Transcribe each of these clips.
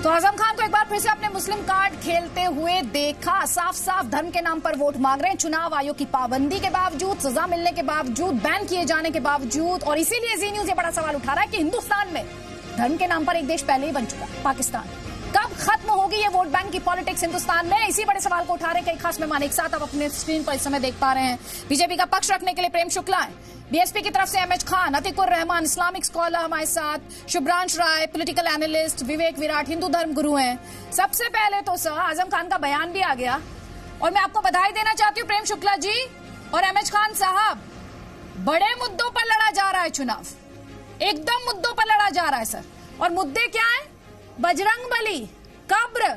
तो आजम खान को एक बार फिर से अपने मुस्लिम कार्ड खेलते हुए देखा। साफ साफ धर्म के नाम पर वोट मांग रहे हैं। चुनाव आयोग की पाबंदी के बावजूद, सजा मिलने के बावजूद, बैन किए जाने के बावजूद, और इसीलिए जी न्यूज ये बड़ा सवाल उठा रहा है कि हिंदुस्तान में धर्म के नाम पर एक देश पहले ही बन चुका, पाकिस्तान। कब खत्म होगी ये वोट बैंक की पॉलिटिक्स हिंदुस्तान में? इसी बड़े सवाल को उठा रहे कई खास मेहमान एक साथ आप अपने स्क्रीन पर इस समय देख पा रहे हैं। बीजेपी का पक्ष रखने के लिए प्रेम शुक्ला है, बीएसपी की तरफ से MH Khan, Atiqur Rahman, Islamic scholar हमारे साथ, शुभ्रांश राय, पॉलिटिकल एनालिस्ट, विवेक विराट, हिंदू धर्म गुरु हैं। सबसे पहले तो सर आजम खान का बयान भी आ गया और मैं आपको बधाई देना चाहती हूँ प्रेम शुक्ला जी और एमएच खान साहब। बड़े मुद्दों पर लड़ा जा रहा है चुनाव, एकदम मुद्दों पर लड़ा जा रहा है सर। और मुद्दे क्या है? बजरंगबली, कब्र,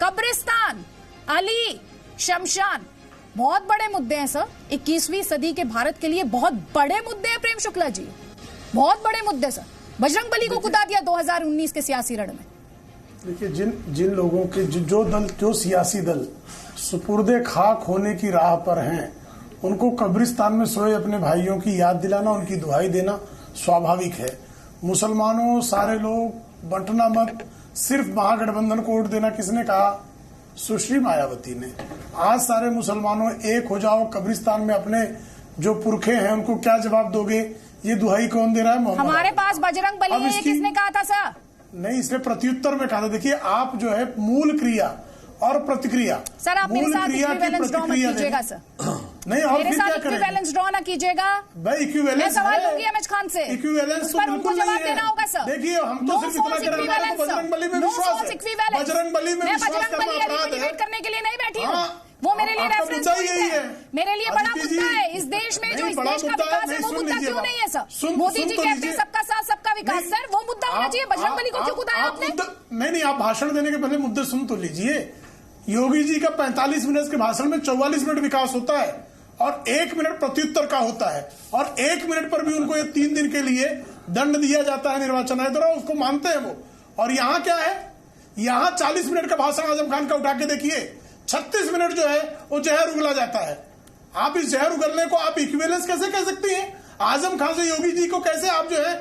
कब्रिस्तान, अली, शमशान, बहुत बड़े मुद्दे हैं सर। 21वीं सदी के भारत के लिए बहुत बड़े मुद्दे हैं प्रेम शुक्ला जी, बहुत बड़े मुद्दे सर। बजरंगबली को कुदा दिया 2019 के सियासी रण में। देखिए, जिन लोगों के जो सियासी दल सुपुर्दे खाक होने की राह पर हैं, उनको कब्रिस्तान में सोए अपने भाइयों की याद दिलाना, उनकी दुहाई देना स्वाभाविक है। मुसलमानों सारे लोग बंटना मत, सिर्फ महागठबंधन को वोट देना किसने कहा? सुश्री मायावती ने। आज सारे मुसलमानों एक हो जाओ, कब्रिस्तान में अपने जो पुरखे हैं उनको क्या जवाब दोगे? ये दुहाई कौन दे रहा है? हमारे पास बजरंगबली है, किसने कहा था सर? नहीं, इसने प्रत्युत्तर में कहा था। देखिए, आप जो है मूल क्रिया और प्रतिक्रिया, सर आप मेरे साथ इक्विवेलेंस ड्रॉ मत कीजिएगा सर। नहीं, और मेरे साथ इक्विवेलेंस ड्रॉ ना कीजिएगा। मैं सवाल दूंगी एमएच खान से, इक्विवेलेंस तो उनको जवाब देना होगा सर। देखिए, हम तो सिर्फ इतना कह रहे हैं, बजरंगबली में विश्वास है, बजरंगबली में विश्वास करना अपराध है। करने के लिए नहीं बैठी हूँ, वो मेरे लिए रेफरेंस पॉइंट है, मेरे लिए बड़ा मुद्दा है इस देश में। जो इस देश का विकास है वो मुद्दा क्यों नहीं है सर? मोदी जी कहते हैं सबका साथ सबका विकास, सर वो मुद्दा होना चाहिए। बजरंगबली को क्यों कुदाया आपने? नहीं, आप भाषण देने के पहले मुद्दे सुन तो लीजिए। योगी जी का 45 मिनट के भाषण में 44 मिनट विकास होता है और 1 मिनट प्रत्युत्तर का होता है, और 1 मिनट पर भी उनको ये 3 दिन के लिए दंड दिया जाता है निर्वाचन आयोग द्वारा, उसको मानते हैं वो। और यहाँ क्या है? यहाँ 40 मिनट का भाषण आजम खान का उठा के देखिए, 36 मिनट जो है वो जहर उगला जाता है। आप इस जहर उगलने को आप इक्विवेलेंस कैसे कह सकती हैं? आजम खान से योगी जी को कैसे आप जो है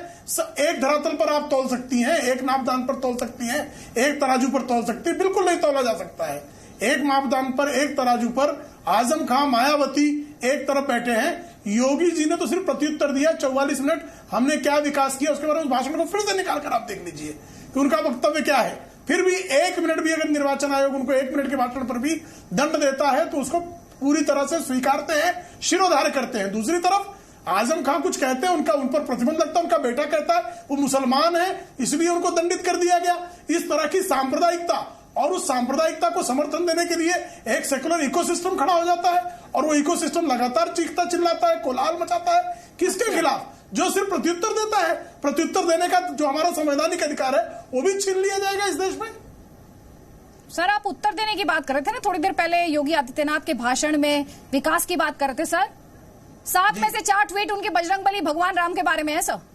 एक धरातल पर आप तौल सकती हैं, एक नापदान पर तौल सकती हैं, एक तराजू पर तौल सकती है? बिल्कुल नहीं तौला जा सकता है। एक मापदंड पर, एक तराजू पर आजम खान, मायावती एक तरफ बैठे हैं। योगी जी ने तो सिर्फ प्रत्युत्तर दिया 44 मिनट, हमने क्या विकास किया उसके बारे में भाषण को फिर से निकाल कर आप देख लीजिए कि उनका वक्तव्य क्या है। फिर भी 1 मिनट भी अगर निर्वाचन आयोग उनको 1 मिनट के भाषण पर भी दंड देता है तो उसको पूरी तरह से स्वीकारते हैं, शिरोधार्य करते हैं। दूसरी तरफ आजम खान कुछ कहते हैं, उनका उन पर प्रतिबंध लगता है, उनका बेटा कहता है वो मुसलमान है इसलिए उनको दंडित कर दिया गया। इस तरह की सांप्रदायिकता और उस सांप्रदायिकता को समर्थन देने के लिए एक सेकुलर इकोसिस्टम खड़ा हो जाता है और वो इकोसिस्टम लगातार चीखता चिल्लाता है, कोलाहल मचाता है। किसके खिलाफ? जो सिर्फ प्रत्युत्तर देता है। प्रत्युत्तर देने का जो हमारा संवैधानिक अधिकार है वो भी छीन लिया जाएगा इस देश में। सर आप उत्तर देने की बात कर रहे थे ना थोड़ी देर पहले, योगी आदित्यनाथ के भाषण में विकास की बात कर रहे थे सर। 7 में से 4 ट्वीट उनके बजरंगबली भगवान राम के बारे में है सर।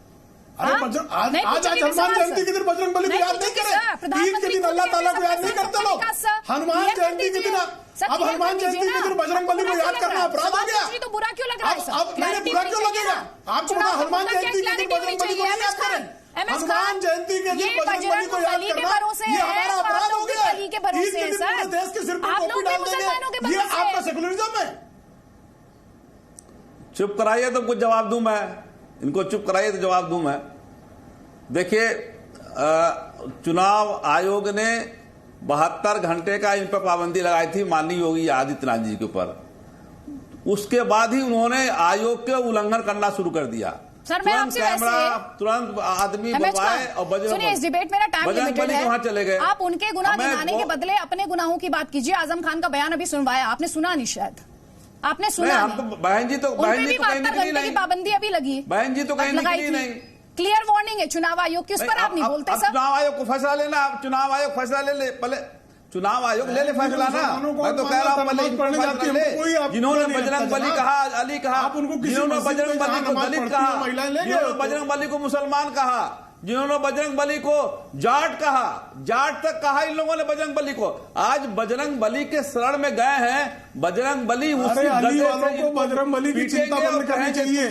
अरे आज हनुमान जयंती के दिन बजरंगबली को याद नहीं करें? ईद के दिन अल्लाह ताला को याद नहीं करते लोग? हनुमान जयंती के दिन, अब हनुमान जयंती के दिन बजरंगबली को याद करना अपराध हो गया? तो बुरा क्यों लग रहा है सर? अब नहीं, बुरा क्यों लगेगा आपको? हनुमान जयंती के दिन बजरंगबली को याद करें, हनुमान जयंती के दिन बजरंगबली को याद करना ये हमारा अपराध हो गया। ईद के दिन पूरे देश के सिर पर टोपी डाल देंगे, ये आपका सेकुलरिज्म है? चुप कराइए तो कुछ जवाब दूं मैं, इनको चुप कराइए तो जवाब दूं मैं। देखिए, चुनाव आयोग ने 72 घंटे का इन पर पाबंदी लगाई थी माननीय योगी आदित्यनाथ जी के ऊपर। उसके बाद ही उन्होंने आयोग के उल्लंघन करना शुरू कर दिया। सर मैं आपसे कैमरा तुरंत आदमी बुलवाए और सुनिए, इस डिबेट में ना टाइम लिमिटेड है, वहां चले गए। आप उनके गुनाह गिनाने के बदले अपने गुनाहों की बात कीजिए। आजम खान का बयान अभी सुनवाया, आपने सुना नहीं, शायद आपने सुना नहीं। बहन जी तो कहीं निकली नहीं, पाबंदी अभी लगी, बहन जी तो कहीं निकली नहीं। क्लियर वार्निंग है चुनाव आयोग की, उस पर आप नहीं बोलते सर। चुनाव आयोग को फैसला लेना, चुनाव आयोग फैसला ले, पहले चुनाव आयोग ले फैसला ना। मैं तो कह रहा हूँ जिन्होंने बजरंगबली कहा, अली कहा, जिन्होंने बजरंगबली को दलित कहा, जिन्होंने बजरंगबली को मुसलमान कहा, जिन्होंने बजरंगबली को जाट कहा, जाट तक कहा इन लोगों ने बजरंगबली को। आज बजरंगबली के शरण में गए हैं। बजरंगबली उसी अली वालों को बजरंगबली की चिंता बंद करनी चाहिए।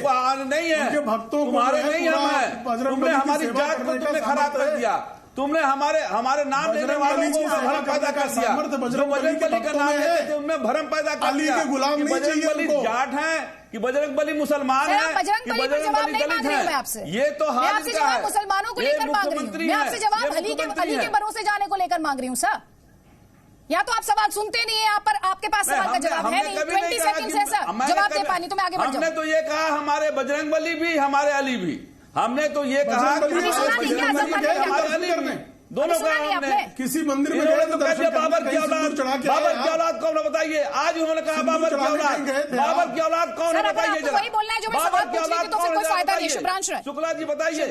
नहीं है, भक्तों तुम्हारे नहीं है, तुमने हमारी जात को तुमने खराब कर दिया। तुमने हमारे नाम लेने वालों को भरम पैदा कर दिया। जो बजरंग बली का नाम लेते थे उनमें भरम पैदा कर दिया कि बजरंग बली जाट है, कि बजरंग बली मुसलमान है, कि बजरंग बली दलित है। ये तो हाल का है। मुसलमानों को लेकर मांग रही हूँ मैं आपसे जवाब, अली के भरोसे जाने को लेकर मांग रही हूँ सर। या तो आप सवाल सुनते नहीं है, यहाँ पर आपके पास सवाल का जवाब है नहीं। 20 सेकंड है सर, जवाब दे पानी तो मैं आगे बढ़ जाऊँ। हमने तो ये कहा हमारे बजरंग बली भी हमारे अली भी, हमने तो ये कहा दोनों का हमने किसी मंदिर में तो कह दिया बाबर की औलाद कौन है बताइए। आज उन्होंने कहा बाबर की औलाद कौन है बताइए जरा। वही बोलना है जो मैं सवाल पूछ रही थी, तो फिर कोई फायदा नहीं। शुभ्रांश राय, शुक्ला जी बताइए,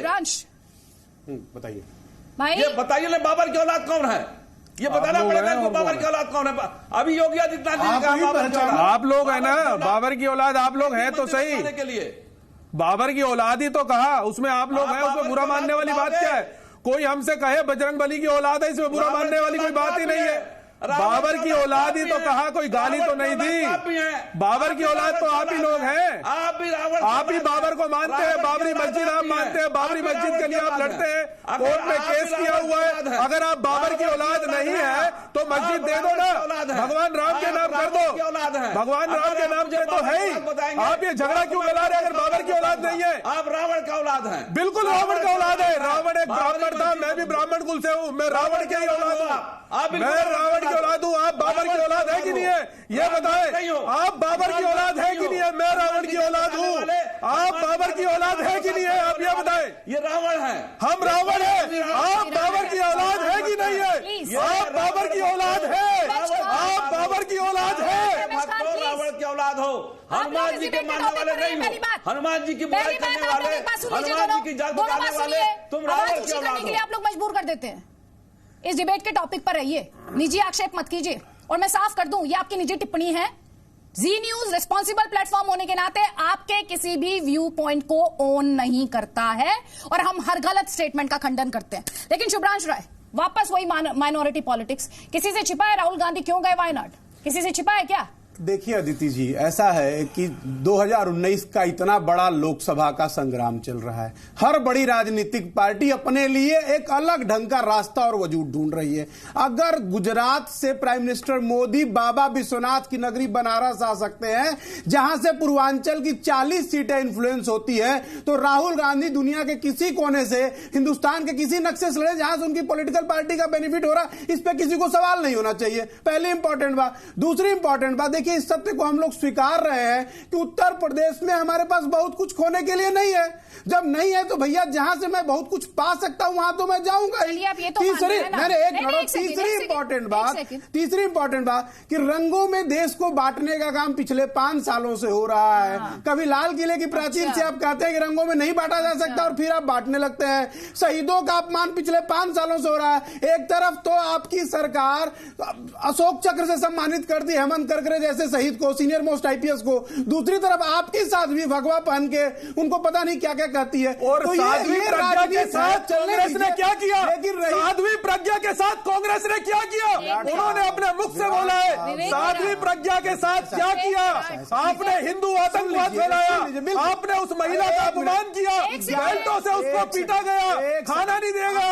बताइए भाई, ये बताइए ना बाबर की औलाद कौन है, ये बताना पड़ेगा इनको बाबर की औलाद कौन है। अभी योगी आदित्यनाथ जी ने कहा बाबर की औलाद, आप लोग है ना बाबर की औलाद, आप लोग हैं तो सही, के लिए बाबर की औलाद ही तो कहा, उसमें आप लोग हैं, उसमें बुरा मानने वाली बात क्या है। कोई हमसे कहे बजरंग बली की औलाद है, इसमें बुरा मानने वाली कोई बात ही नहीं है। बाबर की औलाद ही तो कहा, कोई गाली तो नहीं दी। बाबर की औलाद तो आप ही लोग हैं, आप ही बाबर को मानते हैं, बाबरी मस्जिद आप मानते हैं, बाबरी मस्जिद के लिए आप लड़ते हैं, कोर्ट में केस किया हुआ है। अगर आप बाबर की औलाद नहीं है तो मस्जिद दे दो ना, भगवान राम के नाम कर दो, भगवान राम के नाम से तो है ही। आप ये झगड़ा क्यों मिला रहे अगर बाबर की औलाद नहीं है? आप रावण का औलाद है। बिल्कुल रावण का औलाद है, रावण एक ब्राह्मण था, मैं भी ब्राह्मण कुल से हूँ, मैं रावण के ही औलाद हूँ, मैं रावण की औलाद हूँ। आप बाबर की औलाद है कि नहीं है ये बताएं, आप बाबर की औलाद है कि नहीं है? मैं रावण की औलाद हूँ, आप बाबर की औलाद है कि नहीं है? आप ये बताएं। ये रावण है, हम रावण है, आप बाबर की औलाद है कि नहीं है? आप बाबर की औलाद है, आप बाबर की औलाद है, रावण की औलाद हो, हनुमान जी के मानने वाले नहीं हो, हनुमान जी की बुराई करने वाले, हनुमान जी की जात बताने वाले, तुम रावण की औलाद हो। आप लोग मजबूर कर देते हैं। इस डिबेट के टॉपिक पर रहिए, निजी आक्षेप मत कीजिए। और मैं साफ कर दूं, ये आपकी निजी टिप्पणी है। जी न्यूज रिस्पॉन्सिबल प्लेटफॉर्म होने के नाते आपके किसी भी व्यू पॉइंट को ओन नहीं करता है और हम हर गलत स्टेटमेंट का खंडन करते हैं। लेकिन शुभ्रांश राय, वापस वही माइनॉरिटी पॉलिटिक्स। किसी से छिपा है राहुल गांधी क्यों गए वायनाड? किसी से छिपा है क्या? देखिए अदिति जी, ऐसा है कि 2019 का इतना बड़ा लोकसभा का संग्राम चल रहा है। हर बड़ी राजनीतिक पार्टी अपने लिए एक अलग ढंग का रास्ता और वजूद ढूंढ रही है। अगर गुजरात से प्राइम मिनिस्टर मोदी बाबा विश्वनाथ की नगरी बनारस आ सकते हैं, जहां से पूर्वांचल की 40 सीटें इन्फ्लुएंस होती है, तो राहुल गांधी दुनिया के किसी कोने से, हिंदुस्तान के किसी नक्शे से लड़े जहां से उनकी पॉलिटिकल पार्टी का बेनिफिट हो रहा, इस पर किसी को सवाल नहीं होना चाहिए। पहली इंपॉर्टेंट बात। दूसरी इंपॉर्टेंट बात, देखिए इस सत्य को हम लोग स्वीकार रहे हैं कि उत्तर प्रदेश में हमारे पास बहुत कुछ खोने के लिए नहीं है। जब नहीं है तो भैया जहां से मैं बहुत कुछ पा सकता हूं वहां तो मैं जाऊंगा। तीसरी इंपॉर्टेंट बात कि रंगों में देश को बांटने का काम पिछले 5 सालों से हो रहा है। कभी लाल किले की प्राचीर से आप कहते हैं कि रंगों में नहीं बांटा जा सकता और फिर आप बांटने लगते हैं। शहीदों का अपमान पिछले 5 सालों से हो रहा है। एक तरफ तो आपकी सरकार अशोक चक्र से सम्मानित करती है हेमंत करकरे जैसे शहीद को, सीनियर मोस्ट आईपीएस को, दूसरी तरफ आपके साथ भी भगवा पहन के उनको पता नहीं क्या क्या कहती है। और तो साध्वी प्रज्ञा के साथ कांग्रेस ने क्या किया? साध्वी प्रज्ञा के साथ कांग्रेस ने क्या किया? उन्होंने अपने मुख से बोला है। साध्वी प्रज्ञा के साथ क्या किया? आपने हिंदू आतंकवाद फैलाया, आपने उस महिला का अपमान किया, बेल्टों से उसको पीटा गया, खाना नहीं देगा,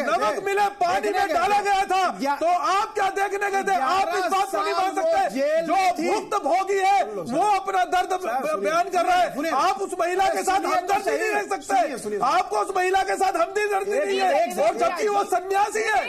नमक मिले पानी में डाला गया था, तो आप क्या देखने गए थे? आप इस बात को नहीं मान सकते। जो भुक्त भोगी है वो अपना दर्द बयान कर रहा है, आप उस महिला के साथ हमदर्दी नहीं रह सकते। आपको उस महिला के साथ हमदर्दी नहीं है, और जबकि वो सन्यासी है।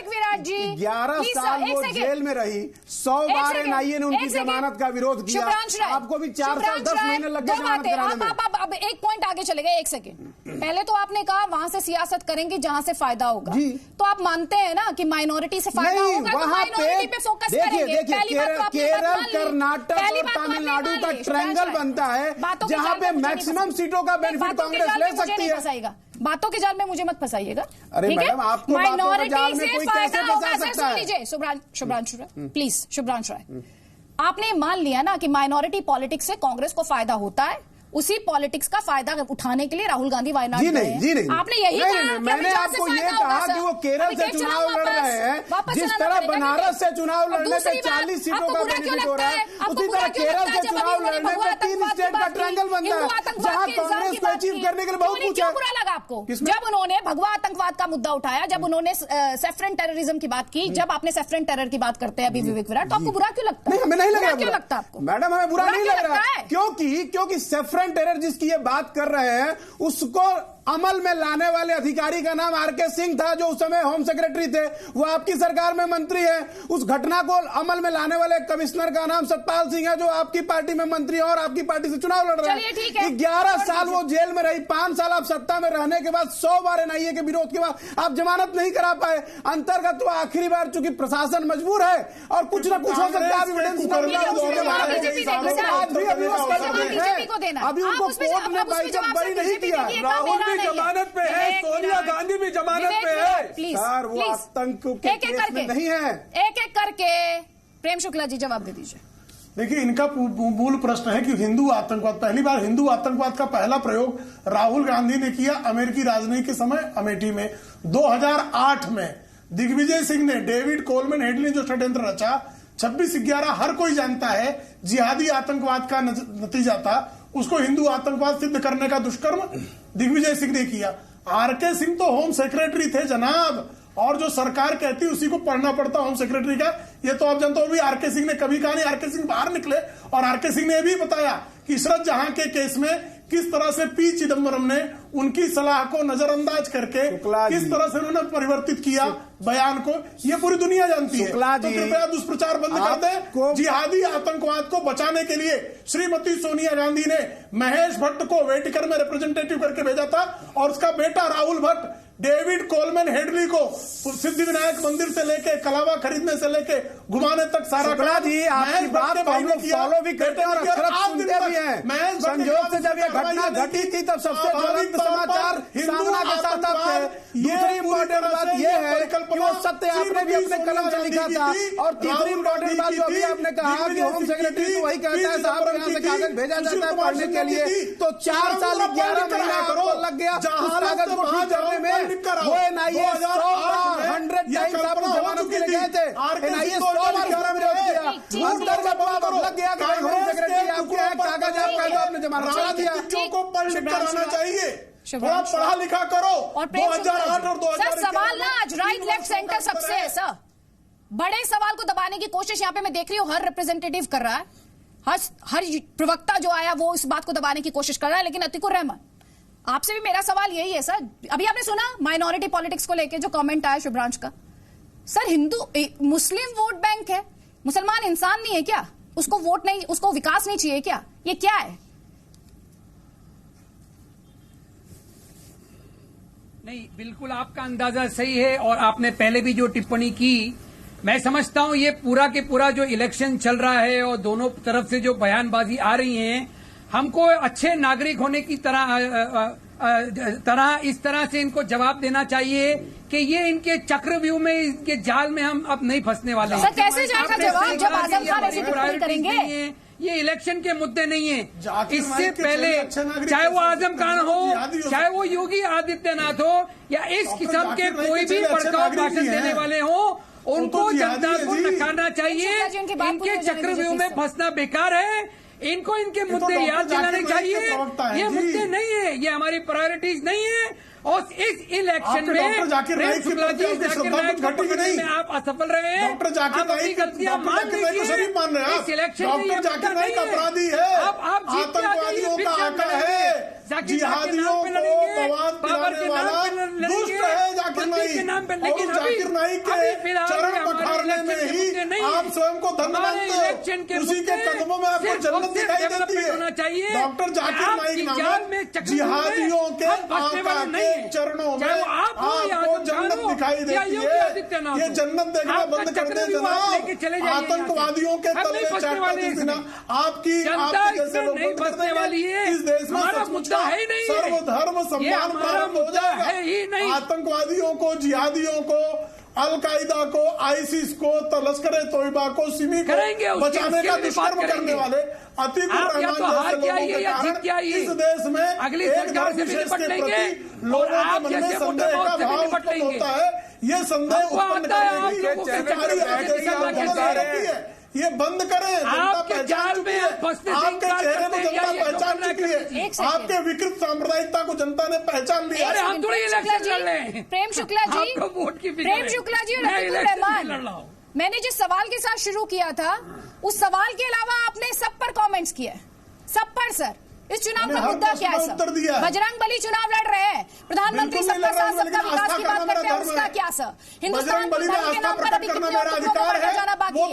11 साल वो जेल में रही, 100 बार एनआईए ने उनकी जमानत का विरोध किया। आपको भी 4 साल 10 महीने लग गए जमानत कराने में। अब एक पॉइंट आगे चले गए। 1 सेकंड पहले तो आपने कहा वहां से सियासत करेंगे जहां से फायदा होगा, तो आप मानते हैं ना कि माइनॉरिटी से फायदा होगा, तो माइनॉरिटी पे फोकस करेंगे। केरल, कर्नाटक और तमिलनाडु का ट्रायंगल बनता है जहां पे मैक्सिमम सीटों का बेनिफिट कांग्रेस ले सकती है। बातों के जाल में मुझे मत फंसाइएगा। अरे मैडम, आपको माइनॉरिटी से फायदा होगा। सुन लीजिए शुभ्रांशु राय, प्लीज शुभ्रांशु राय, आपने मान लिया ना कि माइनॉरिटी पॉलिटिक्स से कांग्रेस को फायदा होता है, उसी पॉलिटिक्स का फायदा उठाने के लिए राहुल गांधी वायनाड जी नहीं आपने यही कहा। मैंने आपको ये कहा कि वो केरल से चुनाव लड़ रहे हैं, जिस तरह बनारस से चुनाव लड़ने पे 40 सीटों का बेनिफिट हो रहा है, उसी तरह केरल से चुनाव लड़ने पे 3 स्टेट का ट्रायंगल बनता है, जहां कांग्रेस को अचीव करने के लिए बहुत कुछ है। बुरा लगा आपको जब उन्होंने भगवा आतंकवाद का मुद्दा उठाया, जब उन्होंने सेफ्रन टेररिज्म की बात की, जब आपने सेफ्रन टेरर की बात करते हैं अभी विवेक विराट, तो आपको बुरा क्यों लगता है? नहीं, हमें नहीं लग रहा। क्यों लगता आपको? मैडम, हमें बुरा नहीं लग रहा, क्योंकि सेफ्रन टेरर जिसकी ये बात कर रहे हैं उसको अमल में लाने वाले अधिकारी का नाम आरके सिंह था, जो उस समय होम सेक्रेटरी थे, वो आपकी सरकार में मंत्री है। उस घटना को अमल में लाने वाले कमिश्नर का नाम सतपाल सिंह है, जो आपकी पार्टी में मंत्री है और आपकी पार्टी से चुनाव लड़ रहे हैं। 11 साल वो जेल में रही, 5 साल आप सत्ता में रहने के बाद 100 बार एनआईए के विरोध के बाद आप जमानत नहीं करा पाए। अंतर्गत वो आखिरी बार चूंकि प्रशासन मजबूर है और कुछ ना कुछ हो सकता है, अभी उनको कोर्ट ने बाइज्जत बरी नहीं किया। राहुल भी जमानत पे है, सोनिया गांधी भी जमानत पे है। प्लीज सर, वो आतंक के केस में नहीं है। एक एक करके प्रेम शुक्ला जी जवाब दे दीजिए। देखिए, इनका मूल प्रश्न है कि हिंदू आतंकवाद, पहली बार हिंदू आतंकवाद का पहला प्रयोग राहुल गांधी ने किया अमेरिकी राजनीति के समय अमेठी में 2008 में। दिग्विजय सिंह ने, डेविड कोलमैन हेडली जो षड्यंत्र रचा, 26/11 हर कोई जानता है जिहादी आतंकवाद का नतीजा था, उसको हिंदू आतंकवाद सिद्ध करने का दुष्कर्म दिग्विजय सिंह ने किया। आरके सिंह तो होम सेक्रेटरी थे जनाब, और जो सरकार कहती उसी को पढ़ना पड़ता होम सेक्रेटरी का, ये तो आप जानते हो। भी आरके सिंह ने कभी कहा नहीं, आरके सिंह बाहर निकले और आरके सिंह ने यह भी बताया कि इशरत जहां के केस में किस तरह से पी चिदम्बरम ने उनकी सलाह को नजरअंदाज करके किस तरह से उन्होंने परिवर्तित किया बयान को, ये पूरी दुनिया जानती है। तो कृपया दुष्प्रचार बंद कर दें। जिहादी आतंकवाद को बचाने के लिए श्रीमती सोनिया गांधी ने महेश भट्ट को वेटिकन में रिप्रेजेंटेटिव करके भेजा था, और उसका बेटा Rahul Bhatt David Coleman Headley को सिद्धिविनायक मंदिर से लेके कलावा खरीदने से लेके घुमाने तक सारा जी आपकी बात को हम लोग फॉलो भी करते हैं और अक्सर सुनते भी हैं। संयोग से जब ये घटना घटी थी तब सबसे ज्वलंत समाचार सामना के साथ आपके। दूसरी इम्पोर्टेंट बात ये है कि वो सत्य आपने भी अपने कलम से लिखा था, और तीसरी इम्पोर्टेंट बात जो अभी आपने कहा कि होम सेक्रेटरी को वही कहता है साहब यहाँ से कागज भेजा जाता है पढ़ने के लिए, तो 4 साल 11 महीना आपको लग गया उस कागज को ठीक करने में। वो एनआईए 100 टाइम्स आपको जमानत के लिए गए थे, एनआईए 100 बार विरोध किया, अंतर्गत आपको लग गया कि होम सेक्रेटरी आपको एक कागज आपका आपने जमानत करा दिया। बच्चों को पढ़ लिख कर आना चाहिए, थोड़ा पढ़ा लिखा करो। और 2008 और 2000 सवाल ना आज राइट लेफ्ट सेंटर सबसे है सर, बड़े सवाल को दबाने की कोशिश यहाँ पे मैं देख रही हूँ हर रिप्रेजेंटेटिव कर रहा है, हर प्रवक्ता जो आया वो इस बात को दबाने की कोशिश कर रहा है। लेकिन अतिकुर रहमान, आपसे भी मेरा सवाल यही है सर, अभी आपने सुना माइनॉरिटी पॉलिटिक्स को लेके जो कमेंट आया शुभ्रांश का। सर, हिंदू मुस्लिम वोट बैंक है, मुसलमान इंसान नहीं है क्या? उसको वोट नहीं, उसको विकास नहीं चाहिए क्या? ये क्या है? नहीं, बिल्कुल आपका अंदाजा सही है, और आपने पहले भी जो टिप्पणी की, मैं समझता हूं ये पूरा के पूरा जो इलेक्शन चल रहा है और दोनों तरफ से जो बयानबाजी आ रही है, हमको अच्छे नागरिक होने की तरह इस तरह से इनको जवाब देना चाहिए कि ये इनके चक्रव्यूह में, इनके जाल में हम अब नहीं फंसने वाले हैं। सर, कैसे जाएगा जवाब जब आजम खान ऐसी टिप्पणी करेंगे? ये इलेक्शन के मुद्दे नहीं है। इससे पहले चाहे वो आजम खान हो, चाहे वो योगी आदित्यनाथ हो, या इस किस्म के कोई भी भड़काऊ भाषण देने वाले हो, उनको जनता को नकारना चाहिए। इनके चक्रव्यूह में फंसना बेकार है, इनको इनके मुद्दे याद दिलाने चाहिए। ये मुद्दे नहीं है, ये हमारी प्रायोरिटीज नहीं है। और इस इलेक्शन में जाकिर नाइक में आप असफल रहे हैं। डॉक्टर जाकिर नाइक गलतियां मान लीजिए। मान रहे हैं इस इलेक्शन में डॉक्टर जाकिर नाइक अपराधी है, आतंकवादियों का आका है, जिहादियों को मवाद पिलाने वाला दुष्ट है जाकिर नाइक। और जाकिर नाइक के चरण पखारने में ही आप स्वयं को धन्यवाद, उसी के कदमों में आपको जन्नत दिखाई देती है। डॉक्टर जाकिर नाइक नामक जिहादियों के आका के चरणों में आपको जन्नत दिखाई देती है। ये जन्नत देखना बंद कर दे जनाब, आतंकवादियों के तले चढ़ना आपकी जैसे लोग बंद कर देंगे। इस देश में सर्वधर्म सम्मान प्रारंभ हो जाएगा। आतंकवादियों को, जिहादियों को अलकायदा को, आईसिस को, लश्कर तोयबा को, सिमी को बचाने का दुष्कर्म करने वाले अतीकुर रहमान जैसे लोगों के कारण इस देश में अगली एक सरकार से भी विशेष निपट के लेंगे प्रति लोगों के मन में संदेह का भाव उत्पन्न होता है। ये संदेह उत्पन्न करने की सरकारी आदेश है, ये बंद करें। आपके जाल में आपके चेहरे को जनता पहचान चुकी है, आपके विकृत सांप्रदायिकता को जनता ने पहचान लिया। अरे हम थोड़ी इलेक्शन लड़ रहे हैं। प्रेम शुक्ला जी, आपको वोट की प्रेम शुक्ला जी और अतीकुर रहमान, मैंने जिस सवाल के साथ शुरू किया था उस सवाल के अलावा आपने सब पर कमेंट्स किए, सब पर। सर, इस चुनाव का मुद्दा क्या है सर? बजरंग बली चुनाव लड़ रहे हैं, प्रधानमंत्री सबका साथ सबका विकास की बात करते हैं, उसका क्या सर? हिंदुस्तान के नाम पर अभी कितने जाना बाकी है?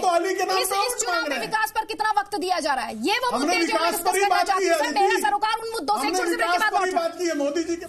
इस चुनाव में विकास पर कितना वक्त दिया जा रहा है? ये वो मुद्दे जो मैं डिस्कस करना चाहती हूँ सर। मेरा सरोकार उन मुद्दों से छोड़ से बात की है मोदी जी के